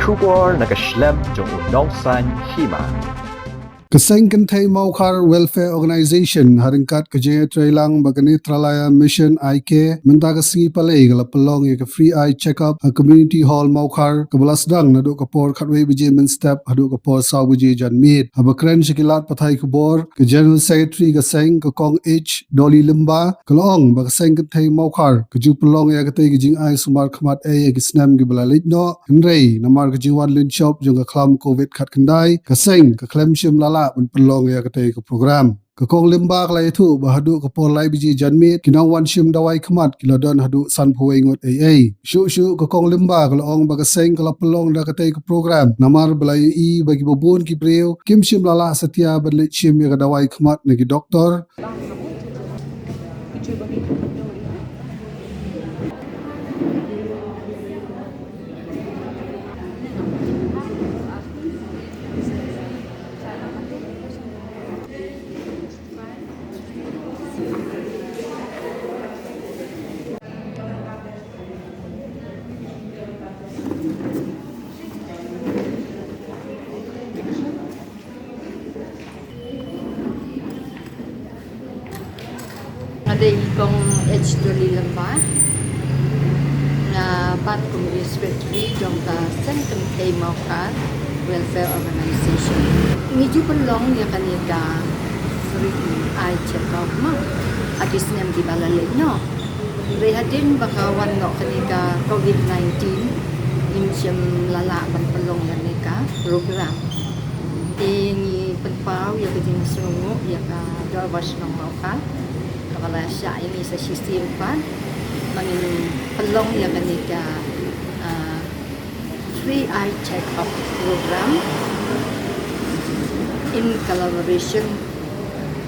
Shubor nakaslem jong unongsan Hima. Seng Kynthei Mawkhar Welfare Organization haringkat kerja trailang bagani tralaya mission IK mentaga singi palai gala Pynlong ya free eye check up a community hall Mawkhar kebelas dang naduk kapor khatway biji men step haduk kapor saw biji jan meet abakren shikilat pathai kubor ke general secretary ke Seng ke kong H Doli Limba kelong bag Seng Kynthei Mawkhar ke ju Pynlong ya kate ke Jingsumar Khmat ya ke snam ke balalit no Kynthei namar ke jiwan lin shop jong ke klam covid khat Kynthei ke Seng ke klem shim lala Pynlong ya kate ke program ke kong limba klai thu ba hadu ke pol lai biji janmit kinang wan shim dawai Khmat kiladon hadu san phuai ngot ai shu ke kong limba kelong ba ke Seng kala Pynlong da kate ke program namar belai I bagi babun ki breu kim shim lala setia berlit shim ya dawai Khmat negi doktor ada ikong H Doli Lemba na bat community secretary jong ka Seng Kynthei Mawkhar Welfare Organization. Ngiju Pynlong ya kanida free eye check up ma adis nem di balale no. Rehadin bakawan no kanida COVID-19 imsyam lala ban Pynlong kanida program. Ini penpau ya ke Jingsumar ya ka Dorwas nong Mawkhar. Kepala Syah ini sa sistem pan mangin Pynlong yang kanika free eye check up program in collaboration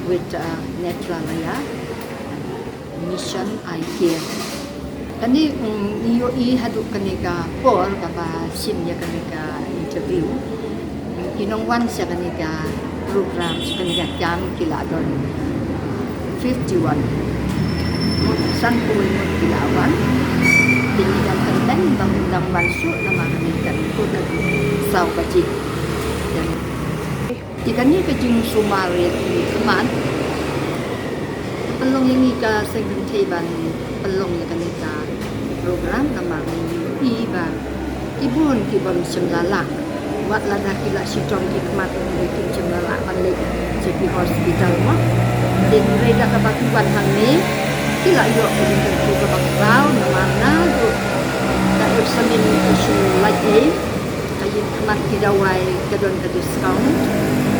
with Netralaya mission eye care. Kani iyo haduk kanika por kapa sim ya kanika interview inongwan sa kanika program sa kanika jam kiladon 51 san puin kilawan tinidang kanteng bang bansu nama kanikan kuda saw bacik dan ikannya ke Jingsumar ya Khmat Pynlong yang ika Seng Kynthei ban Pynlong ya kanika program nama iba ibun kibon semlala wat lada kila sitong ki Khmat ki semlala balik di hospital mo din reda ka bakuan hang ni kila yo ko ka bakraw na mana do ka examine issue like a kayin Khmat ki dawai kadon ka discount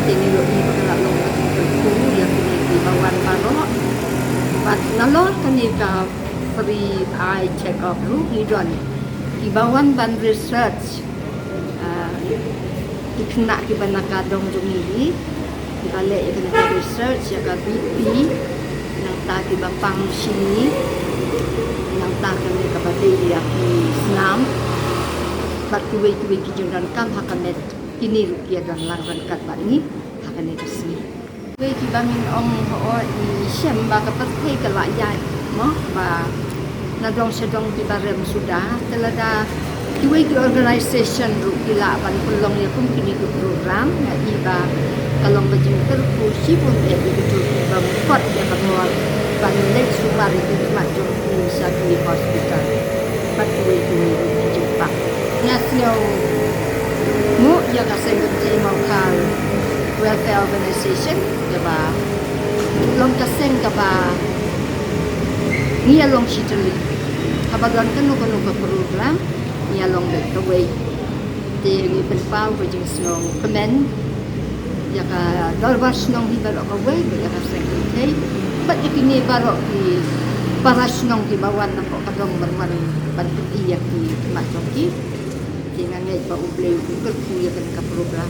din yo I pagla long ka ko ya ki bawan paro bat nalor kanika free eye check up ru ni don ibawan ban research ikna ki banaka dong jumi balik ya kena research ya ka BP nang ta ki bapang sini nang ta kami ka badai ya ki snam bat kuwe ki jundan kam hakamet ini rupiah dan larban kat bani hakanet sini kuwe ki bamin ong ho I syam ba ka pathai ka la ya mo ba na dong sedong ki barem sudah telada kuwe ki organization rupiah ban Pynlong ya kum kini program ya iba kalau bajing terpusi pun betul bangkot ya kamar banlek sumar itu macam satu hospital batu itu jumpa nasional mu ya Seng Kynthei Mawkhar Welfare Organization ya ba long kaseng ka ba ni long chitali habadon kanu ka program ni long the way de ni penpau bajing snong comment ya ka Dorwas nong hi barok away ya ka Seng Kynthei bat ikini barok ki paras nong ki bawan na ko kadong barman bantu iya ki Khmat ki tingan ngai pa ublay ko ya ka program